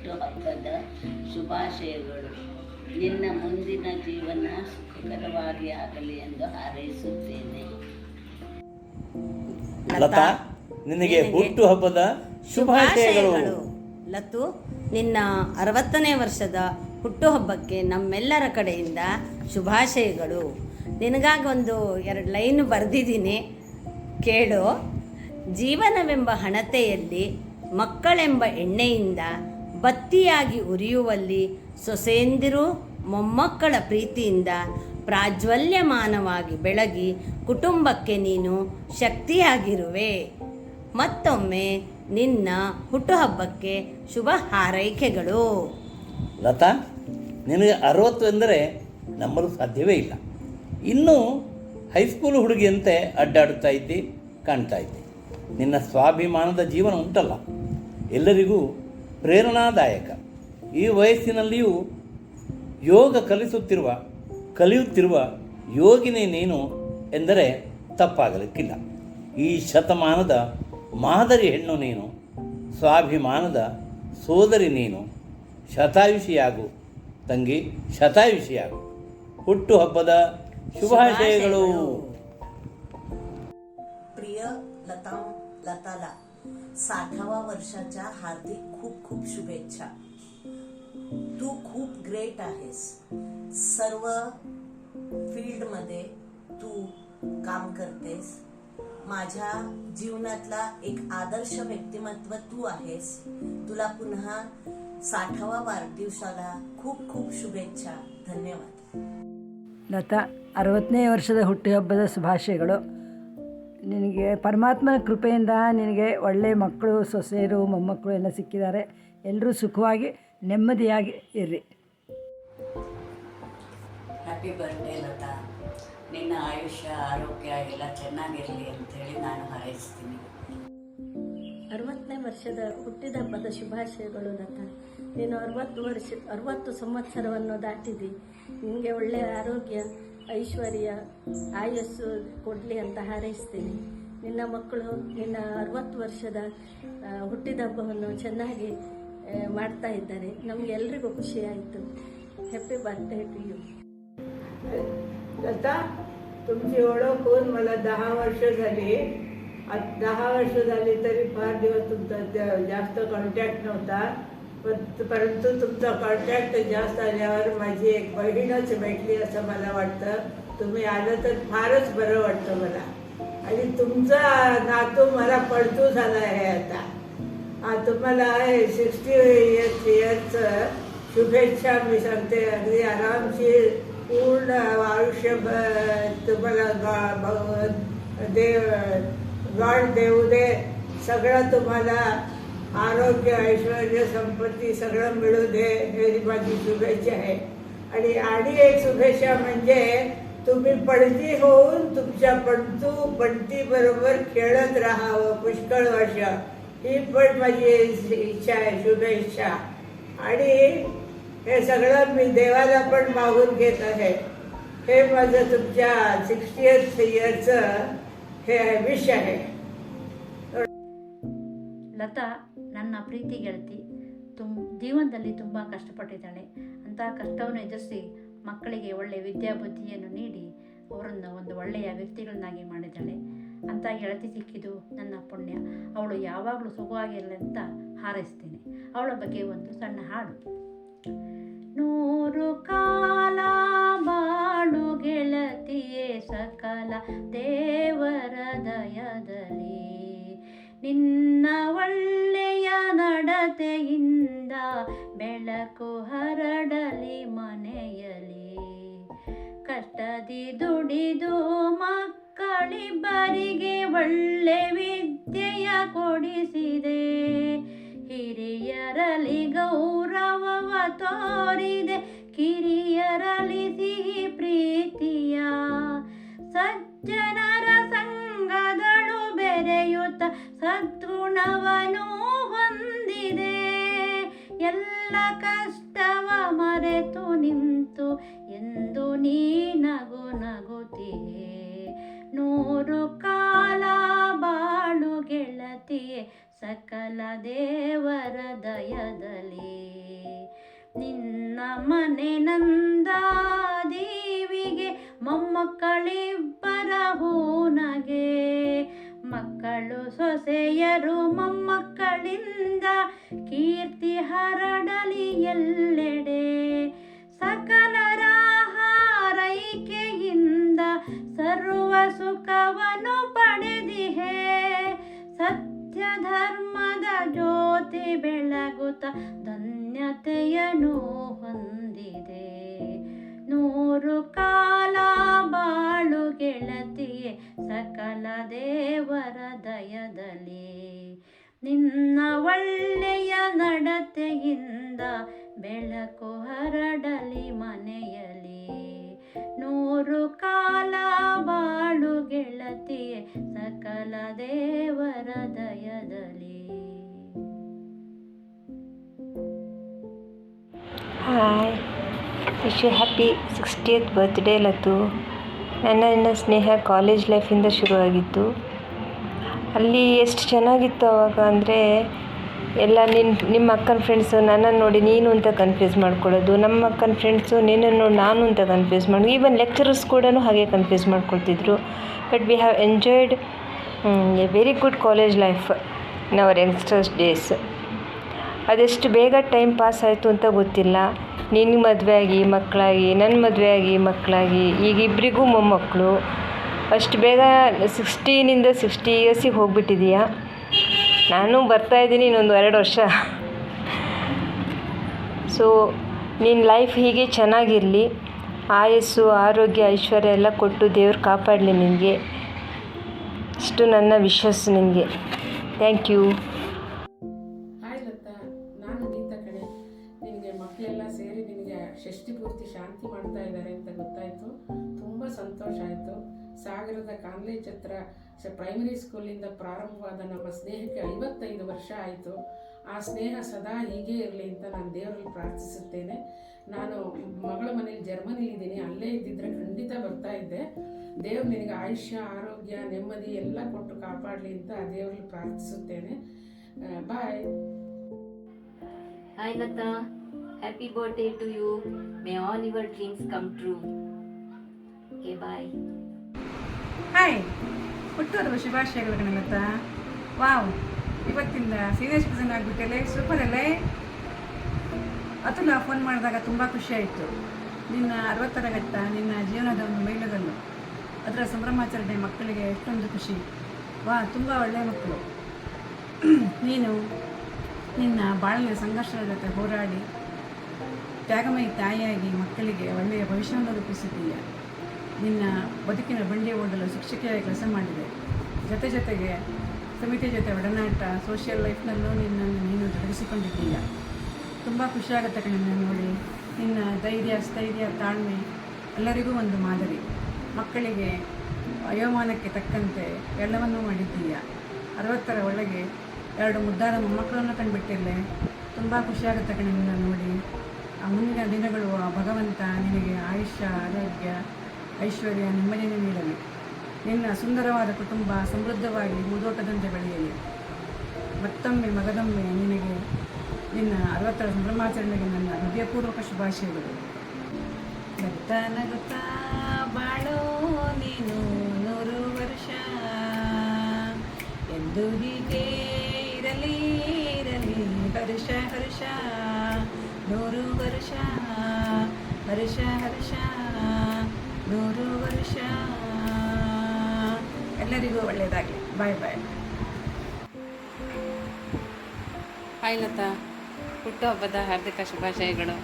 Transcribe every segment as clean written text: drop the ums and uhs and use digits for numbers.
ಹುಟ್ಟುಹಬ್ಬದ ಶುಭಾಶಯಗಳು. ನಿನ್ನ ಮುಂದಿನ ಜೀವನ ಸುಖಕರವಾಗಿ ಆಗಲಿ ಎಂದು ಹಾರೈಸುತ್ತೇನೆ. ಲತಾ, ನಿನಗೆ ಹುಟ್ಟುಹಬ್ಬದ ಶುಭಾಶಯಗಳು. ಲತು, ನಿನ್ನ 60ನೇ ವರ್ಷದ ಹುಟ್ಟುಹಬ್ಬಕ್ಕೆ ನಮ್ಮೆಲ್ಲರ ಕಡೆಯಿಂದ ಶುಭಾಶಯಗಳು. ನಿನಗಾಗಿ ಒಂದು 2 ಲೈನ್ ಬರೆದಿದ್ದೀನಿ, ಕೇಳು. ಜೀವನವೆಂಬ ಹಣತೆಯಲ್ಲಿ ಮಕ್ಕಳೆಂಬ ಎಣ್ಣೆಯಿಂದ ಬತ್ತಿಯಾಗಿ ಉರಿಯುವಲ್ಲಿ ಸೊಸೆಯಂದಿರು ಮೊಮ್ಮಕ್ಕಳ ಪ್ರೀತಿಯಿಂದ ಪ್ರಾಜ್ವಲ್ಯಮಾನವಾಗಿ ಬೆಳಗಿ ಕುಟುಂಬಕ್ಕೆ ನೀನು ಶಕ್ತಿಯಾಗಿರುವೆ. ಮತ್ತೊಮ್ಮೆ ನಿನ್ನ ಹುಟ್ಟುಹಬ್ಬಕ್ಕೆ ಶುಭ ಹಾರೈಕೆಗಳು. ಲತಾ, ನಿನಗೆ 60 ಎಂದರೆ ನಂಬಲು ಸಾಧ್ಯವೇ ಇಲ್ಲ. ಇನ್ನೂ ಹೈಸ್ಕೂಲ್ ಹುಡುಗಿಯಂತೆ ಅಡ್ಡಾಡುತ್ತಾ ಇದ್ದಿ, ಕಾಣ್ತಾ ಇದ್ದೆ. ನಿನ್ನ ಸ್ವಾಭಿಮಾನದ ಜೀವನ ಉಂಟಲ್ಲ, ಎಲ್ಲರಿಗೂ ಪ್ರೇರಣಾದಾಯಕ. ಈ ವಯಸ್ಸಿನಲ್ಲಿಯೂ ಯೋಗ ಕಲಿಯುತ್ತಿರುವ ಯೋಗಿನೇ ನೀನು ಎಂದರೆ ತಪ್ಪಾಗಲಿಕ್ಕಿಲ್ಲ. ಈ ಶತಮಾನದ ಮಾದರಿ ಹೆಣ್ಣು ನೀನು, ಸ್ವಾಭಿಮಾನದ ಸೋದರಿ ನೀನು. ಶತಾಯುಷಿಯಾಗು ತಂಗಿ, ಶತಾಯುಷಿಯಾಗು. ಹುಟ್ಟುಹಬ್ಬದ शुभाशयಗಳು. प्रिय लताला 60व्या वर्षाच्या हार्दिक खूप खूप शुभेच्छा. तू खूप ग्रेट आहेस. सर्व फील्डमध्ये तू काम करतेस. माझ्या जीवनातला एक आदर्श व्यक्तिमत्व तू आहेस. तुला पुन्हा 60व्या वाढदिवसाला खूप खूप शुभेच्छा. धन्यवाद. ಲತಾ, 60ನೇ ವರ್ಷದ ಹುಟ್ಟುಹಬ್ಬದ ಶುಭಾಶಯಗಳು. ನಿನಗೆ ಪರಮಾತ್ಮನ ಕೃಪೆಯಿಂದ ನಿನಗೆ ಒಳ್ಳೆಯ ಮಕ್ಕಳು, ಸೊಸೆಯರು, ಮೊಮ್ಮಕ್ಕಳು ಎಲ್ಲ ಸಿಕ್ಕಿದ್ದಾರೆ. ಎಲ್ಲರೂ ಸುಖವಾಗಿ ನೆಮ್ಮದಿಯಾಗಿ ಇರ್ರಿ. Happy birthday Latha. ನಿನ್ನ ಆಯುಷ್ಯ ಆರೋಗ್ಯ ಎಲ್ಲ ಚೆನ್ನಾಗಿರಲಿ ಅಂಥೇಳಿ ನಾನು ಹಾರೈಸ್ತೀನಿ. 60ನೇ ವರ್ಷದ ಹುಟ್ಟಿದಬ್ಬದ ಶುಭಾಶಯಗಳು ಲತಾ. ನೀನು 60 ಸಂವತ್ಸರವನ್ನು ದಾಟಿದಿ. ನಿನಗೆ ಒಳ್ಳೆಯ ಆರೋಗ್ಯ, ಐಶ್ವರ್ಯ, ಆಯಸ್ಸು ಕೊಡಲಿ ಅಂತ ಹಾರೈಸ್ತೀನಿ. ನಿನ್ನ ಮಕ್ಕಳು ನಿನ್ನ 60 ವರ್ಷದ ಹುಟ್ಟಿದಬ್ಬವನ್ನು ಚೆನ್ನಾಗಿ ಮಾಡ್ತಾ ಇದ್ದಾರೆ. ನಮಗೆಲ್ಲರಿಗೂ ಖುಷಿಯಾಯಿತು. Happy birthday to you. Lata, तुमची ओळख होऊन मला 10 वर्ष झाली. 10 वर्ष झाली तरी फार दिवस तुमचा जास्त कॉन्टॅक्ट नव्हता. परंतु तुमचा कॉन्टॅक्ट जास्त आल्यावर माझी एक बहीणच भेटली असं मला वाटतं. तुम्ही आलं तर फारच बरं वाटतं मला. आणि तुमचा नातू मला पडतू झाला आहे आता. तुम्हाला 60 इयर्सचं शुभेच्छा मी सांगते. अगदी आरामशीर पूर्ण आयुष्यभर तुम्हाला गॉड देऊ दे. सगळं तुम्हाला आरोग्य, ऐश्वर्य, संपत्ती सगळं मिळू दे, हे माझी शुभेच्छा आहे. आणि एक शुभेच्छा म्हणजे तुम्ही पणती होऊन तुमच्या पणती बरोबर खेळत राहावं पुष्कळ वर्ष, ही पण माझी इच्छा आहे, शुभेच्छा. आणि हे सगळं मी देवाला पण मागून घेत आहे. हे माझं तुमच्या 60th इयरचं हे विश आहे. ಲತಾ ನನ್ನ ಪ್ರೀತಿ ಗೆಳತಿ ಜೀವನದಲ್ಲಿ ತುಂಬ ಕಷ್ಟಪಟ್ಟಿದ್ದಾಳೆ. ಅಂತಹ ಕಷ್ಟವನ್ನು ಎದುರಿಸಿ ಮಕ್ಕಳಿಗೆ ಒಳ್ಳೆಯ ವಿದ್ಯಾಬುದ್ಧಿಯನ್ನು ನೀಡಿ ಅವರನ್ನು ಒಂದು ಒಳ್ಳೆಯ ವ್ಯಕ್ತಿಗಳನ್ನಾಗಿ ಮಾಡಿದ್ದಾಳೆ. ಅಂಥ ಗೆಳತಿ ಸಿಕ್ಕಿದ್ದು ನನ್ನ ಪುಣ್ಯ. ಅವಳು ಯಾವಾಗಲೂ ಸುಖವಾಗಿರಲಿ ಅಂತ ಹಾರೈಸ್ತೀನಿ. ಅವಳ ಬಗ್ಗೆ ಒಂದು ಸಣ್ಣ ಹಾಡು. 100 ಕಾಲ ಬಾಳು ಗೆಳತಿಯೇ ಸಕಲ ದೇವರ ದಯದಲ್ಲಿ. ನಿನ್ನ ಒಳ್ಳೆಯ ನಡತೆಯಿಂದ ಬೆಳಕು ಹರಡಲಿ ಮನೆಯಲ್ಲಿ. ಕಷ್ಟದಿ ದುಡಿದು ಮಕ್ಕಳಿಬ್ಬರಿಗೆ ಒಳ್ಳೆ ವಿದ್ಯೆಯ ಕೊಡಿಸಿದೆ. ಹಿರಿಯರಲಿ ಗೌರವವ ತೋರಿದೆ, ಕಿರಿಯರಲಿ ಸಿಹಿ ಪ್ರೀತಿಯ. ಸಜ್ಜನರ ಸಂಗದಳು ಬೆರೆಯುತ್ತ ಸದ್ಗುಣವನು ಹೊಂದಿದೆ. ಎಲ್ಲ ಕಷ್ಟವ ಮರೆತು ನಿಂತು ಎಂದು ನೀ ನಗು ನಗುತ್ತಿಯೇ. 100 ಕಾಲ ಬಾಳು ಗೆಳತಿಯೇ ಸಕಲ ದೇವರ ದಯದಲ್ಲಿ. ನಿನ್ನ ಮನೆ ನಂದ ದೇವಿಗೆ ಮೊಮ್ಮಕ್ಕಳಿಬ್ಬರ ಹೂನಗೆ. ಮಕ್ಕಳು ಸೊಸೆಯರು ಮೊಮ್ಮಕ್ಕಳಿಂದ ಕೀರ್ತಿ ಹರಡಲಿ ಎಲ್ಲೆಡೆ. ಸಕಲರ ಹಾರೈಕೆಯಿಂದ ಸರ್ವ ಸುಖವನ್ನು ಪಡೆದಿಹೆ. ಸತ್ಯ ಧರ್ಮದ ಜ್ಯೋತಿ ಬೆಳಗುತ್ತ ಧನ್ಯತೆಯನ್ನು ಹೊಂದಿದೆ. 100 ಕಾಲ ಬಾಳು ಗೆಳತಿಯೇ ಸಕಲ ದೇವರ ದಯದಲ್ಲಿ. ನಿನ್ನ ಒಳ್ಳೆಯ ನಡತೆಯಿಂದ ಬೆಳಕು ಹರಡಲಿ ಮನೆಯಲ್ಲಿ. 100 ಕಾಲ ಬಾಳು ಗೆಳತಿಯೇ ಸಕಲ ದೇವರ ದಯದಲ್ಲಿ. Hi, wish you happy 60th birthday Latu. ನನ್ನ ಸ್ನೇಹ ಕಾಲೇಜ್ ಲೈಫಿಂದ ಶುರುವಾಗಿತ್ತು. ಅಲ್ಲಿ ಎಷ್ಟು ಚೆನ್ನಾಗಿತ್ತು ಆವಾಗ ಅಂದರೆ ಎಲ್ಲ ನಿಮ್ಮ ಅಕ್ಕನ ಫ್ರೆಂಡ್ಸು ನನ್ನನ್ನು ನೋಡಿ ನೀನು ಅಂತ ಕನ್ಫ್ಯೂಸ್ ಮಾಡ್ಕೊಳ್ಳೋದು, ನಮ್ಮ ಅಕ್ಕನ ಫ್ರೆಂಡ್ಸು ನಿನ್ನನ್ನು ನೋಡಿ ನಾನು ಅಂತ ಕನ್ಫ್ಯೂಸ್ ಮಾಡೋದು. ಈವನ್ ಲೆಕ್ಚರರ್ಸ್ ಕೂಡ ಹಾಗೆ ಕನ್ಫ್ಯೂಸ್ ಮಾಡ್ಕೊಳ್ತಿದ್ರು. But we have enjoyed a very good college life in our youngsters days. ಅದೆಷ್ಟು ಬೇಗ ಟೈಮ್ ಪಾಸ್ ಆಯಿತು ಅಂತ ಗೊತ್ತಿಲ್ಲ. ನಿನ್ನ ಮದುವೆ ಆಗಿ ಮಕ್ಕಳಾಗಿ, ನನ್ನ ಮದುವೆ ಆಗಿ ಮಕ್ಕಳಾಗಿ, ಈಗ ಇಬ್ಬರಿಗೂ ಮೊಮ್ಮಕ್ಕಳು. ಅಷ್ಟು ಬೇಗ 16 60 ಇಯರ್ಸಿಗೆ ಹೋಗ್ಬಿಟ್ಟಿದೀಯಾ. ನಾನು ಬರ್ತಾಯಿದ್ದೀನಿ ಇನ್ನೊಂದು 2 ವರ್ಷ. ಸೊ ನಿನ್ನ ಲೈಫ್ ಹೀಗೆ ಚೆನ್ನಾಗಿರಲಿ. ಆಯಸ್ಸು, ಆರೋಗ್ಯ, ಐಶ್ವರ್ಯ ಎಲ್ಲ ಕೊಟ್ಟು ದೇವ್ರು ಕಾಪಾಡಲಿ ನಿನಗೆ. ಇಷ್ಟು ನನ್ನ ವಿಶಸ್ ನಿನಗೆ. Thank you. ಹಾಯ್ ಲತಾ, ನಾನು ಗೀತಾ ಕಣೆ. ನಿನಗೆ ಮಕ್ಕಳೆಲ್ಲ ಸೇರಿ ನಿನಗೆ ಷಷ್ಠಿ ಪೂರ್ತಿ ಶಾಂತಿ ಮಾಡ್ತಾ ಇದ್ದಾರೆ ಅಂತ ಗೊತ್ತಾಯಿತು. ತುಂಬ ಸಂತೋಷ ಆಯಿತು. ಸಾಗರದ ಕಾನ್ಲೇಜ್ ಹತ್ರ ಪ್ರೈಮರಿ ಸ್ಕೂಲಿಂದ ಪ್ರಾರಂಭವಾದ ನಮ್ಮ ಸ್ನೇಹಕ್ಕೆ 55 ವರ್ಷ ಆಯಿತು. ಆ ಸ್ನೇಹ ಸದಾ ಹೀಗೆ ಇರಲಿ ಅಂತ ನಾನು ದೇವರಲ್ಲಿ ಪ್ರಾರ್ಥಿಸುತ್ತೇನೆ. ನಾನು ಮಗಳ ಮನೇಲಿ ಜರ್ಮನಿಲಿದ್ದೀನಿ, ಅಲ್ಲೇ ಇದ್ದಿದ್ರೆ ಖಂಡಿತ ಬರ್ತಾ ಇದ್ದೆ. ದೇವ್ರು ನಿನಗೆ ಆಯುಷ್ಯ, ಆರೋಗ್ಯ, ನೆಮ್ಮದಿ ಎಲ್ಲ ಕೊಟ್ಟು ಕಾಪಾಡಲಿ ಅಂತ ದೇವರಲ್ಲಿ ಪ್ರಾರ್ಥಿಸುತ್ತೇನೆ. ಬಾಯ್. Hi Lata, happy birthday to you. May all your dreams come true. Okay, bye. Hi, ಹುಟ್ಟುಹಬ್ಬದ ಶುಭಾಶಯಗಳು ಕಣಲತಾ. ವಾವ್, ಇವತ್ತಿಂದ ಸೀನಿಯರ್ ಸಿಟಿಸನ್ ಆಗಿಬಿಟ್ಟಲೆ, ಸೂಪರ್ ಅಲ್ಲೇ. ಅತುಲ ಫೋನ್ ಮಾಡಿದಾಗ ತುಂಬ ಖುಷಿಯಾಯಿತು. ನಿನ್ನ 60ರ ಘಟ್ಟ ನಿನ್ನ ಜೀವನದ ಒಂದು ಮೈಲುಗಲ್ಲು. ಅದರ ಸಂಭ್ರಮಾಚರಣೆ ಮಕ್ಕಳಿಗೆ ಎಷ್ಟೊಂದು ಖುಷಿ. ತುಂಬ ಒಳ್ಳೆಯ ಮಕ್ಕಳು. ನೀನು ನಿನ್ನ ಬಾಳಿನ ಸಂಘರ್ಷದ ಜೊತೆ ಹೋರಾಡಿ ತ್ಯಾಗಮಯಿ ತಾಯಿಯಾಗಿ ಮಕ್ಕಳಿಗೆ ಒಳ್ಳೆಯ ಭವಿಷ್ಯವನ್ನು ರೂಪಿಸಿದ್ದೀಯ. ನಿನ್ನ ಬದುಕಿನ ಬಂಡಿ ಓಡಲು ಶಿಕ್ಷಕಿಯಾಗಿ ಕೆಲಸ ಮಾಡಿದೆ. ಜೊತೆಗೆ ಸಮಿತಿ ಜೊತೆ ಒಡನಾಟ, ಸೋಷಿಯಲ್ ಲೈಫ್ನಲ್ಲೂ ನಿನ್ನನ್ನು ನೀನು ತೊಡಗಿಸಿಕೊಂಡಿದ್ದೀಯ. ತುಂಬ ಖುಷಿಯಾಗುತ್ತೆ ಕಣ್ಣನ್ನು ನೋಡಿ. ನಿನ್ನ ಧೈರ್ಯ, ಸ್ಥೈರ್ಯ, ತಾಳ್ಮೆ ಎಲ್ಲರಿಗೂ ಒಂದು ಮಾದರಿ. ಮಕ್ಕಳಿಗೆ ವಯೋಮಾನಕ್ಕೆ ತಕ್ಕಂತೆ ಎಲ್ಲವನ್ನೂ ಮಾಡಿದ್ದೀಯ. 60ರ ಒಳಗೆ 2 ಮುದ್ದಾದ ಮೊಮ್ಮಕ್ಕಳನ್ನು ಕಂಡುಬಿಟ್ಟಿರಲೆ. ತುಂಬ ಖುಷಿಯಾಗುತ್ತೆ ಕಣ್ಣನ್ನು ನೋಡಿ. ಆ ಮುಂದಿನ ದಿನಗಳು ಆ ಭಗವಂತ ನಿನಗೆ ಆಯುಷ್ಯ, ಆರೋಗ್ಯ, ಐಶ್ವರ್ಯ, ನೆಮ್ಮದಿಯನ್ನು ನೀಡಲಿ. ನಿನ್ನ ಸುಂದರವಾದ ಕುಟುಂಬ ಸಮೃದ್ಧವಾಗಿ ಹೂದೋಟದಂತೆ ಬೆಳೆಯಲಿ. ಮತ್ತೊಮ್ಮೆ ಮಗದೊಮ್ಮೆ ನಿನಗೆ ನಿನ್ನ 60ರ ಸಂಭ್ರಮಾಚರಣೆಗೆ ನನ್ನ ಹೃದಯಪೂರ್ವಕ ಶುಭಾಶಯಗಳು. ನಗುತ್ತಾ ನಗುತ್ತಾ ಬಾಳೋ ನೀನು 100 ವರ್ಷ, ಎಂದು ಹೀಗೆ ಇರಲಿ ಇರಲಿ ಹರ್ಷ ಹರ್ಷ. 100 ವರ್ಷ ಹರ್ಷ ಹರ್ಷ, 100 ವರ್ಷ. ಎಲ್ಲರಿಗೂ ಒಳ್ಳೆಯದಾಗಲಿ. ಬಾಯ್ ಬಾಯ್. ಹಾಯ್ ಲತಾ, ಹುಟ್ಟುಹಬ್ಬದ ಹಾರ್ದಿಕ ಶುಭಾಶಯಗಳು.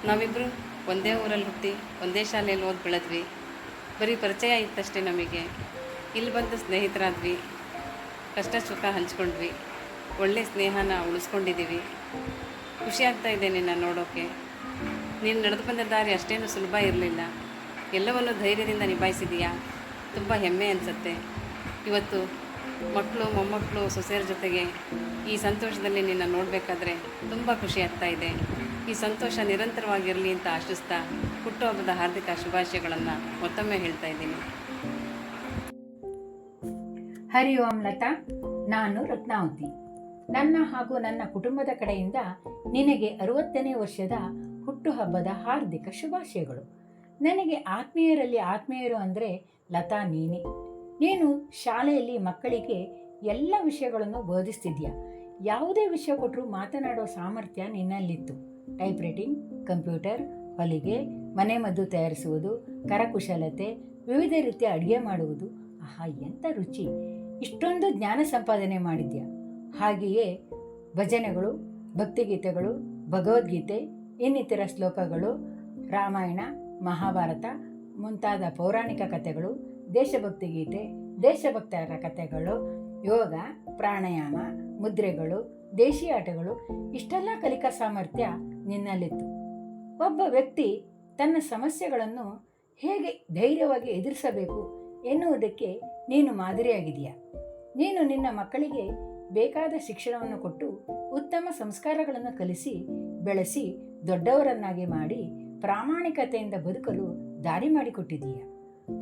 ನಾವಿಬ್ಬರು ಒಂದೇ ಊರಲ್ಲಿ ಹುಟ್ಟಿ ಒಂದೇ ಶಾಲೆಯಲ್ಲಿ ಓದಿ ಬೆಳೆದ್ವಿ. ಬರೀ ಪರಿಚಯ ಇತ್ತಷ್ಟೇ ನಮಗೆ. ಇಲ್ಲಿ ಬಂದು ಸ್ನೇಹಿತರಾದ್ವಿ, ಕಷ್ಟ ಸುಖ ಹಂಚ್ಕೊಂಡ್ವಿ, ಒಳ್ಳೆ ಸ್ನೇಹನ ಉಳಿಸ್ಕೊಂಡಿದ್ದೀವಿ. ಖುಷಿಯಾಗ್ತಾ ಇದೆ ನಿನ್ನ ನೋಡೋಕ್ಕೆ. ನೀನು ನಡೆದು ಬಂದ ದಾರಿ ಅಷ್ಟೇನು ಸುಲಭ ಇರಲಿಲ್ಲ. ಎಲ್ಲವನ್ನೂ ಧೈರ್ಯದಿಂದ ನಿಭಾಯಿಸಿದೀಯಾ. ತುಂಬ ಹೆಮ್ಮೆ ಅನಿಸುತ್ತೆ. ಇವತ್ತು ಮಕ್ಕಳು, ಮೊಮ್ಮಕ್ಕಳು, ಸೊಸೆಯರ ಜೊತೆಗೆ ಈ ಸಂತೋಷದಲ್ಲಿ ನಿನ್ನ ನೋಡಬೇಕಾದ್ರೆ ತುಂಬ ಖುಷಿ ಆಗ್ತಾ ಇದೆ. ಈ ಸಂತೋಷ ನಿರಂತರವಾಗಿರಲಿ ಅಂತ ಆಶಿಸ್ತಾ ಹುಟ್ಟುಹಬ್ಬದ ಹಾರ್ದಿಕ ಶುಭಾಶಯಗಳನ್ನು ಮತ್ತೊಮ್ಮೆ ಹೇಳ್ತಾ ಇದ್ದೀನಿ. ಹರಿ ಓಂ ಲತಾ, ನಾನು ರತ್ನಾವತಿ. ನನ್ನ ಹಾಗೂ ನನ್ನ ಕುಟುಂಬದ ಕಡೆಯಿಂದ ನಿನಗೆ 60ನೇ ವರ್ಷದ ಹುಟ್ಟುಹಬ್ಬದ ಹಾರ್ದಿಕ ಶುಭಾಶಯಗಳು. ನನಗೆ ಆತ್ಮೀಯರಲ್ಲಿ ಆತ್ಮೀಯರು ಅಂದರೆ ಲತಾ ನೀನೆ. ನೀನು ಶಾಲೆಯಲ್ಲಿ ಮಕ್ಕಳಿಗೆ ಎಲ್ಲ ವಿಷಯಗಳನ್ನು ಬೋಧಿಸ್ತಿದ್ಯಾ. ಯಾವುದೇ ವಿಷಯ ಕೊಟ್ಟರೂ ಮಾತನಾಡೋ ಸಾಮರ್ಥ್ಯ ನಿನ್ನಲ್ಲಿತ್ತು. ಟೈಪ್ ರೈಟಿಂಗ್, ಕಂಪ್ಯೂಟರ್, ಹೊಲಿಗೆ, ಮನೆಮದ್ದು ತಯಾರಿಸುವುದು, ಕರಕುಶಲತೆ, ವಿವಿಧ ರೀತಿಯ ಅಡುಗೆ ಮಾಡುವುದು. ಆಹಾ, ಎಂಥ ರುಚಿ! ಇಷ್ಟೊಂದು ಜ್ಞಾನ ಸಂಪಾದನೆ ಮಾಡಿದ್ಯಾ. ಹಾಗೆಯೇ ಭಜನೆಗಳು, ಭಕ್ತಿಗೀತೆಗಳು, ಭಗವದ್ಗೀತೆ, ಇನ್ನಿತರ ಶ್ಲೋಕಗಳು, ರಾಮಾಯಣ, ಮಹಾಭಾರತ ಮುಂತಾದ ಪೌರಾಣಿಕ ಕಥೆಗಳು, ದೇಶಭಕ್ತಿ ಗೀತೆ, ದೇಶಭಕ್ತರ ಕಥೆಗಳು, ಯೋಗ, ಪ್ರಾಣಾಯಾಮ, ಮುದ್ರೆಗಳು, ದೇಶಿ ಆಟಗಳು, ಇಷ್ಟೆಲ್ಲ ಕಲಿಕಾ ಸಾಮರ್ಥ್ಯ ನಿನ್ನಲ್ಲಿತ್ತು. ಒಬ್ಬ ವ್ಯಕ್ತಿ ತನ್ನ ಸಮಸ್ಯೆಗಳನ್ನು ಹೇಗೆ ಧೈರ್ಯವಾಗಿ ಎದುರಿಸಬೇಕು ಎನ್ನುವುದಕ್ಕೆ ನೀನು ಮಾದರಿಯಾಗಿದೆಯಾ. ನೀನು ನಿನ್ನ ಮಕ್ಕಳಿಗೆ ಬೇಕಾದ ಶಿಕ್ಷಣವನ್ನು ಕೊಟ್ಟು ಉತ್ತಮ ಸಂಸ್ಕಾರಗಳನ್ನು ಕಲಿಸಿ ಬೆಳೆಸಿ ದೊಡ್ಡವರನ್ನಾಗಿ ಮಾಡಿ ಪ್ರಾಮಾಣಿಕತೆಯಿಂದ ಬದುಕಲು ದಾರಿ ಮಾಡಿಕೊಟ್ಟಿದೀಯ.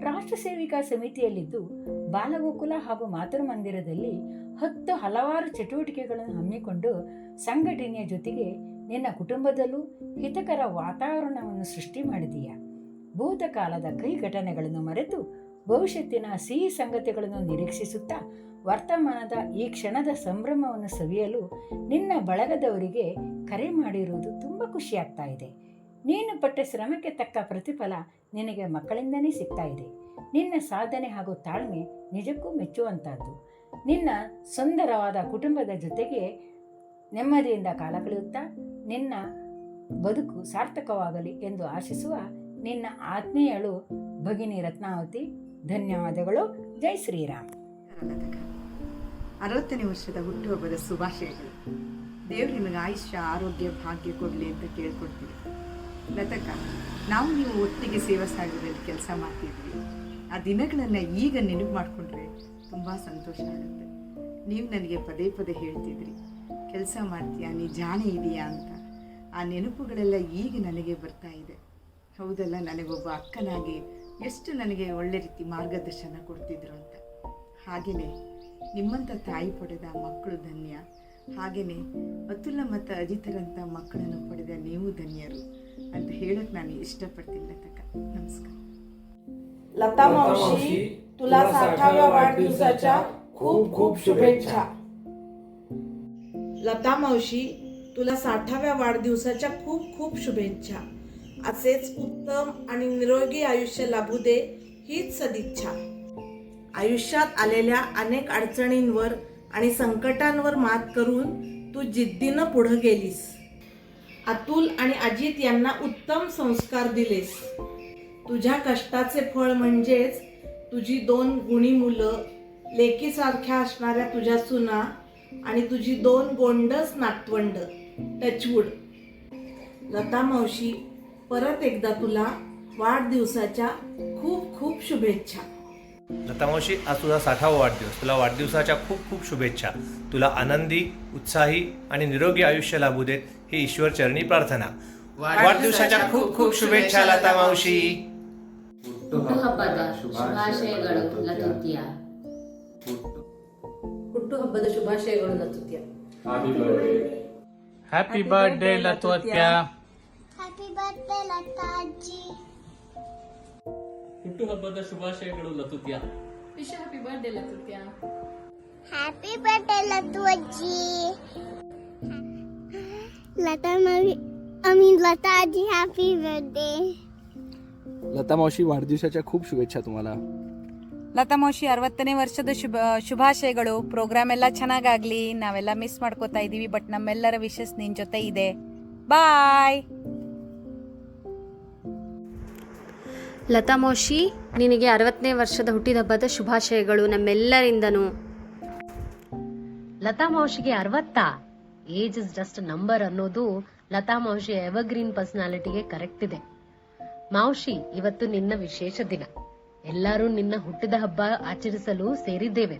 ರಾಷ್ಟ್ರ ಸೇವಿಕಾ ಸಮಿತಿಯಲ್ಲಿದ್ದು ಬಾಲಗೋಕುಲ ಹಾಗೂ ಮಾತೃಮಂದಿರದಲ್ಲಿ ಹಲವಾರು ಚಟುವಟಿಕೆಗಳನ್ನು ಹಮ್ಮಿಕೊಂಡು ಸಂಘಟನೆಯ ಜೊತೆಗೆ ನಿನ್ನ ಕುಟುಂಬದಲ್ಲೂ ಹಿತಕರ ವಾತಾವರಣವನ್ನು ಸೃಷ್ಟಿ ಮಾಡಿದೀಯ. ಭೂತಕಾಲದ ಕೈ ಘಟನೆಗಳನ್ನು ಮರೆತು ಭವಿಷ್ಯತ್ತಿನ ಸಿಹಿ ಸಂಗತಿಗಳನ್ನು ನಿರೀಕ್ಷಿಸುತ್ತಾ ವರ್ತಮಾನದ ಈ ಕ್ಷಣದ ಸಂಭ್ರಮವನ್ನು ಸವಿಯಲು ನಿನ್ನ ಬಳಗದವರಿಗೆ ಕರೆ ಮಾಡಿರುವುದು ತುಂಬ ಖುಷಿಯಾಗ್ತಾ ಇದೆ. ನೀನು ಪಟ್ಟ ಶ್ರಮಕ್ಕೆ ತಕ್ಕ ಪ್ರತಿಫಲ ನಿನಗೆ ಮಕ್ಕಳಿಂದನೇ ಸಿಗ್ತಾ ಇದೆ. ನಿನ್ನ ಸಾಧನೆ ಹಾಗೂ ತಾಳ್ಮೆ ನಿಜಕ್ಕೂ ಮೆಚ್ಚುವಂಥದ್ದು. ನಿನ್ನ ಸುಂದರವಾದ ಕುಟುಂಬದ ಜೊತೆಗೆ ನೆಮ್ಮದಿಯಿಂದ ಕಾಲ ಕಳೆಯುತ್ತಾ ನಿನ್ನ ಬದುಕು ಸಾರ್ಥಕವಾಗಲಿ ಎಂದು ಆಶಿಸುವ ನಿನ್ನ ಆತ್ಮೀಯಳು ಭಗಿನಿ ರತ್ನಾವತಿ. ಧನ್ಯವಾದಗಳು. ಜೈ ಶ್ರೀರಾಮ್. 60ನೇ ವರ್ಷದ ಹುಟ್ಟುಹಬ್ಬದ ಶುಭಾಶಯಗಳು. ದೇವರು ನಿಮಗೆ ಆಯುಷ್ಯ, ಆರೋಗ್ಯ, ಭಾಗ್ಯ ಕೊಡಲಿ ಅಂತ ಕೇಳ್ಕೊಡ್ತೀವಿ. ಲತಕ್ಕ, ನಾವು ನೀವು ಒಟ್ಟಿಗೆ ಸೇವಾ ಸಾಗರದಲ್ಲಿ ಕೆಲಸ ಮಾಡ್ತಿದ್ವಿ. ಆ ದಿನಗಳನ್ನು ಈಗ ನೆನಪು ಮಾಡಿಕೊಂಡ್ರೆ ತುಂಬ ಸಂತೋಷ ಆಗುತ್ತೆ. ನೀವು ನನಗೆ ಪದೇ ಪದೇ ಹೇಳ್ತಿದ್ರಿ, ಕೆಲಸ ಮಾಡ್ತೀಯಾ, ನೀ ಜಾಣೆ ಇದೆಯಾ ಅಂತ. ಆ ನೆನಪುಗಳೆಲ್ಲ ಈಗ ನನಗೆ ಬರ್ತಾ ಇದೆ. ಹೌದಲ್ಲ, ನನಗೊಬ್ಬ ಅಕ್ಕನಾಗಿ ಎಷ್ಟು ನನಗೆ ಒಳ್ಳೆ ರೀತಿ ಮಾರ್ಗದರ್ಶನ ಕೊಡ್ತಿದ್ರು ಅಂತ. ಹಾಗೆಯೇ ನಿಮ್ಮಂಥ ತಾಯಿ ಪಡೆದ ಮಕ್ಕಳು ಧನ್ಯ. ಹಾಗೆಯೇ ಅತುಲ ಮತ್ತು ಅಜಿತರಂಥ ಮಕ್ಕಳನ್ನು ಪಡೆದ ನೀವು ಧನ್ಯರು ಅಂತ ಹೇಳಕ್ಕೆ ನಾನು ಇಷ್ಟಪಡ್ತೀನಿ. ಲತಕ್ಕ, ನಮಸ್ಕಾರ. लता मावशी, तुला 60व्या वाढदिवसाच्या खूप खूप शुभेच्छा. लता मावशी, तुला 60व्या वाढदिवसाच्या खूप खूप शुभेच्छा. असेच उत्तम आणि निरोगी आयुष्य लाभू दे हीच सदिच्छा. आयुष्यात आलेल्या अनेक अडचणींवर आणि संकटांवर मात करून तू जिद्दीनं पुढे गेलीस. अतुल आणि अजित यांना उत्तम संस्कार दिलेस. तुझ्या कष्टाचे फळ म्हणजेच तुझी 2 गुणी मुलं, लेकीसारख्या असणाऱ्या तुझ्या सुना आणि तुझी 2 गोंडस नातवंड. टचवूड. लता मावशी, परत एकदा तुला वाढदिवसाच्या खूप खूप शुभेच्छा. लता मावशी, आज तुझा 60वा वाढदिवस. तुला वाढदिवसाच्या खूप खूप शुभेच्छा. तुला आनंदी, उत्साही आणि निरोगी आयुष्य लाभू देत ही ईश्वर चरणी प्रार्थना. वाढदिवसाच्या खूप खूप शुभेच्छा लता मावशी. ಹುಟ್ಟುಹಬ್ಬದ ಶುಭಾಶಯಗಳು ಲತುತ್ಯ. ಹುಟ್ಟುಹಬ್ಬದ ಶುಭಾಶಯಗಳು ಲತುತ್ಯ. ಹ್ಯಾಪಿ ಬರ್ತ್ಡೇ ಲತುತ್ಯ. ಹ್ಯಾಪಿ ಬರ್ತ್ಡೇ ಲತಾ ಅಜ್ಜಿ. ಹುಟ್ಟುಹಬ್ಬದ ಶುಭಾಶಯಗಳು ಲತುತ್ಯ. ವಿಶ್ ಹ್ಯಾಪಿ ಬರ್ತ್ಡೇ ಲತುತ್ಯ. ಹ್ಯಾಪಿ ಬರ್ತ್ಡೇ ಲತು ಅಜ್ಜಿ. ಲತಾ ಲತಾ ಅಜ್ಜಿ, ಹ್ಯಾಪಿ ಬರ್ತ್ಡೇ. ಲತಾ ಮಾವಶಿ, ವಾढदिवसाच्या खूप शुभेच्छा तुम्हाला. ಲತಾ ಮಾವಶಿ, 60ನೇ ವರ್ಷದ ಶುಭಾಶಯಗಳು. ಪ್ರೋಗ್ರಾಮ್ ಎಲ್ಲ ಚೆನ್ನಾಗಾಗ್ಲಿ. ನಾವೆಲ್ಲ ಮಿಸ್ ಮಾಡ್ಕೋತಾ ಇದೀವಿ, ಬಟ್ ನಮ್ಮೆಲ್ಲರ ವಿಶಸ್ ನಿನ್ ಜೊತೆ ಇದೆ. ಬಾಯ್. ಲತಾ ಮಾವಶಿ, ನಿನಗೆ 60ನೇ ವರ್ಷದ ಹುಟ್ಟಿದಬ್ಬದ ಶುಭಾಶಯಗಳು ನಮ್ಮೆಲ್ಲರಿಂದನೂ. ಲತಾ ಮಾವಶಿಗೆ 60? ಏಜ್ ಇಸ್ ಜಸ್ಟ್ ನಂಬರ್ ಅನ್ನೋದು ಲತಾ ಮಾವಶಿ ಎವರ್ಗ್ರೀನ್ ಪರ್ಸನಾಲಿಟಿಗೆ ಕರೆಕ್ಟ್ ಇದೆ. ಮಾವಶಿ, ಇವತ್ತು ನಿನ್ನ ವಿಶೇಷ ದಿನ. ಎಲ್ಲರೂ ನಿನ್ನ ಹುಟ್ಟಿದ ಹಬ್ಬ ಆಚರಿಸಲು ಸೇರಿದ್ದೇವೆ.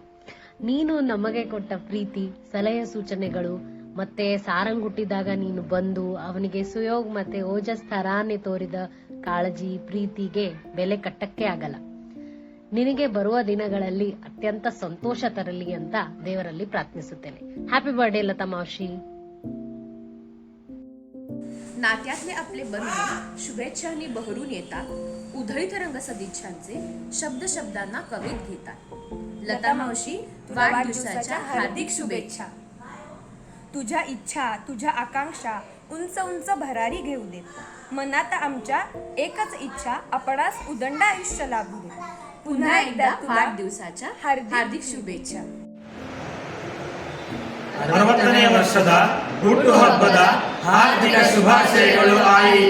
ನೀನು ನಮಗೆ ಕೊಟ್ಟ ಪ್ರೀತಿ, ಸಲಹೆ ಸೂಚನೆಗಳು, ಮತ್ತೆ ಸಾರಂಗ್ ಹುಟ್ಟಿದಾಗ ನೀನು ಬಂದು ಅವನಿಗೆ ಸುಯೋಗ್ ಮತ್ತೆ ಓಜಸ್ ತರಾನೆ ತೋರಿದ ಕಾಳಜಿ, ಪ್ರೀತಿಗೆ ಬೆಲೆ ಕಟ್ಟಕ್ಕೆ ಆಗಲ್ಲ. ನಿನಗೆ ಬರುವ ದಿನಗಳಲ್ಲಿ ಅತ್ಯಂತ ಸಂತೋಷ ತರಲಿ ಅಂತ ದೇವರಲ್ಲಿ ಪ್ರಾರ್ಥಿಸುತ್ತೇನೆ. ಹ್ಯಾಪಿ ಬರ್ಡೇ ಲತಾ ಮಾವಶಿ. नात्यातले आपले बंधन शुभेच्छांनी बहरून येतात. उधळीत रंग सदिच्छांचे शब्द शब्दांना कवीत घेतात. लता मावशी, वाढदिवसाच्या हार्दिक शुभेच्छा. तुझ्या इच्छा, तुझ्या आकांक्षा उंच उंच भरारी घेऊ देत. मनात आमच्या एकच इच्छा, आपणास उदंड आयुष्य लाभू दे. पुन्हा एकदा वाढदिवसाच्या हार्दिक शुभेच्छಾ. 60ನೇ ವರ್ಷದ ಹುಟ್ಟುಹಬ್ಬದ ಹಾರ್ದಿಕ ಶುಭಾಶಯಗಳು ಆಯಿ.